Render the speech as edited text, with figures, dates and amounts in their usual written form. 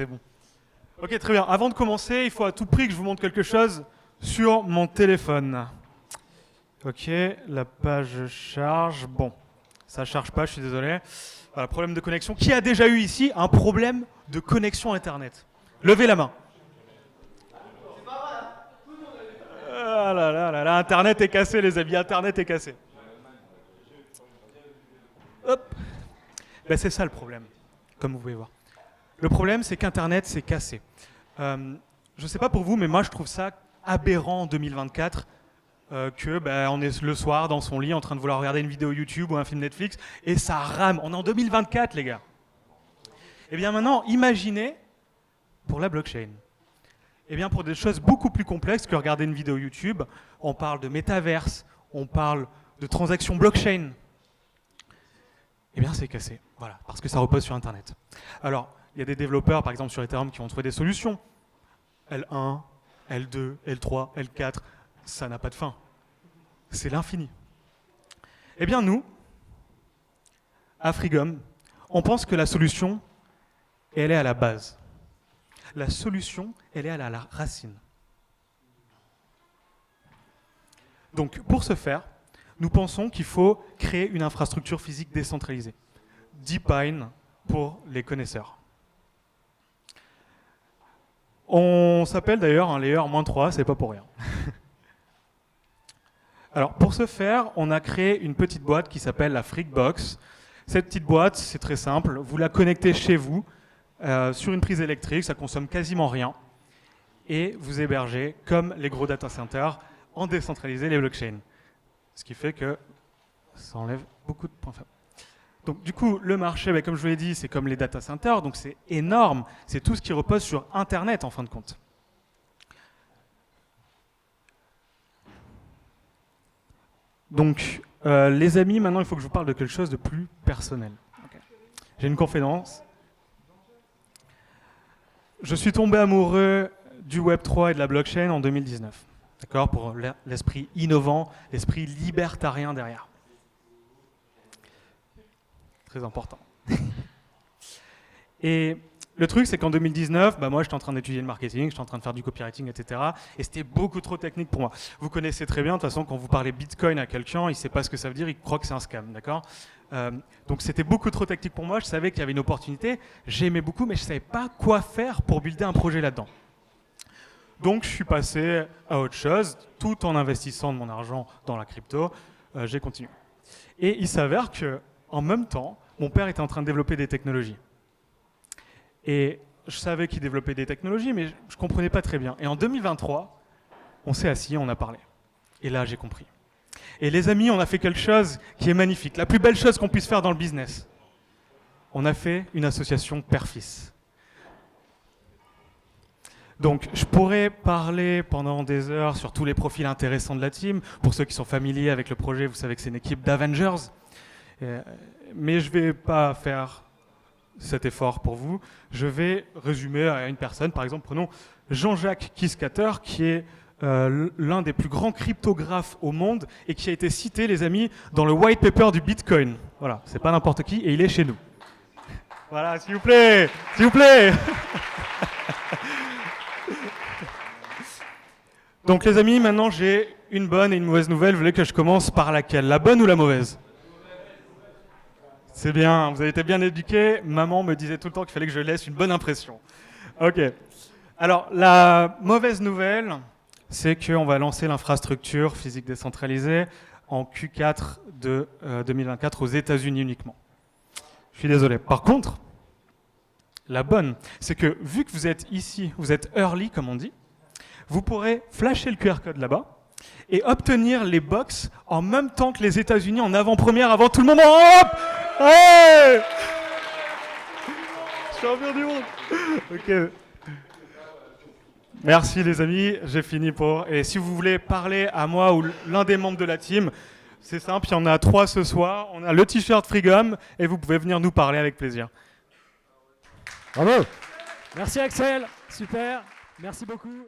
C'est bon. Ok, très bien. Avant de commencer, il faut à tout prix que je vous montre quelque chose sur mon téléphone. Ok, la page charge. Bon, ça charge pas, je suis désolé. Voilà, problème de connexion. Qui a déjà eu ici un problème de connexion Internet? Levez la main. Ah là là là là, Internet est cassé, les amis. Internet est cassé. Hop. Ben, c'est ça le problème, comme vous pouvez voir. Le problème, c'est qu'Internet s'est cassé. Je ne sais pas pour vous, mais moi, je trouve ça aberrant en 2024 que on est le soir dans son lit en train de vouloir regarder une vidéo YouTube ou un film Netflix et ça rame. On est en 2024, les gars. Et bien maintenant, imaginez pour la blockchain. Et bien pour des choses beaucoup plus complexes que regarder une vidéo YouTube, on parle de métaverse, on parle de transactions blockchain. Eh bien, c'est cassé. Voilà, parce que ça repose sur Internet. Alors, il y a des développeurs, par exemple sur Ethereum, qui vont trouver des solutions. L1, L2, L3, L4, ça n'a pas de fin. C'est l'infini. Eh bien, nous, à Freegum, on pense que la solution, elle est à la base. La solution, elle est à la racine. Donc, pour ce faire, nous pensons qu'il faut créer une infrastructure physique décentralisée. DeepMind pour les connaisseurs. On s'appelle d'ailleurs un layer -3, c'est pas pour rien. Alors pour ce faire, on a créé une petite boîte qui s'appelle la Freakbox. Cette petite boîte, c'est très simple, vous la connectez chez vous sur une prise électrique, ça consomme quasiment rien, et vous hébergez, comme les gros data centers, en décentralisé les blockchains. Ce qui fait que ça enlève beaucoup de points faibles. Donc du coup, le marché, comme je vous l'ai dit, c'est comme les data centers, donc c'est énorme. C'est tout ce qui repose sur Internet, en fin de compte. Donc, les amis, maintenant, il faut que je vous parle de quelque chose de plus personnel. Okay. J'ai une confidence. Je suis tombé amoureux du Web3 et de la blockchain en 2019. D'accord, pour l'esprit innovant, l'esprit libertarien derrière. Très important. Et le truc, c'est qu'en 2019, moi, j'étais en train d'étudier le marketing, j'étais en train de faire du copywriting, etc. Et c'était beaucoup trop technique pour moi. Vous connaissez très bien, de toute façon, quand vous parlez Bitcoin à quelqu'un, il ne sait pas ce que ça veut dire, il croit que c'est un scam, d'accord? Donc c'était beaucoup trop technique pour moi, je savais qu'il y avait une opportunité, j'aimais beaucoup, mais je ne savais pas quoi faire pour builder un projet là-dedans. Donc je suis passé à autre chose, tout en investissant de mon argent dans la crypto, j'ai continué. Et il s'avère que en même temps, mon père était en train de développer des technologies. Et je savais qu'il développait des technologies, mais je ne comprenais pas très bien. Et en 2023, on s'est assis, on a parlé. Et là, j'ai compris. Et les amis, on a fait quelque chose qui est magnifique. La plus belle chose qu'on puisse faire dans le business. On a fait une association père-fils. Donc, je pourrais parler pendant des heures sur tous les profils intéressants de la team. Pour ceux qui sont familiers avec le projet, vous savez que c'est une équipe d'Avengers. Mais je ne vais pas faire cet effort pour vous. Je vais résumer à une personne. Par exemple, prenons Jean-Jacques Kiskater, qui est l'un des plus grands cryptographes au monde et qui a été cité, les amis, dans le white paper du Bitcoin. Voilà, c'est pas n'importe qui et il est chez nous. Voilà, s'il vous plaît, s'il vous plaît. Donc les amis, maintenant j'ai une bonne et une mauvaise nouvelle. Vous voulez que je commence par laquelle? La bonne ou la mauvaise? C'est bien, vous avez été bien éduqués. Maman me disait tout le temps qu'il fallait que je laisse une bonne impression. Ok. Alors, la mauvaise nouvelle, c'est qu'on va lancer l'infrastructure physique décentralisée en Q4 de 2024 aux États-Unis uniquement. Je suis désolé. Par contre, la bonne, c'est que vu que vous êtes ici, vous êtes early, comme on dit, vous pourrez flasher le QR code là-bas et obtenir les box en même temps que les États-Unis en avant-première avant tout le monde. Hop! Hey! Champion du monde. Ok. Merci les amis, j'ai fini pour... Et si vous voulez parler à moi ou l'un des membres de la team, c'est simple, il y en a 3 ce soir. On a le t-shirt Freegum et vous pouvez venir nous parler avec plaisir. Bravo. Merci Axel, super, merci beaucoup.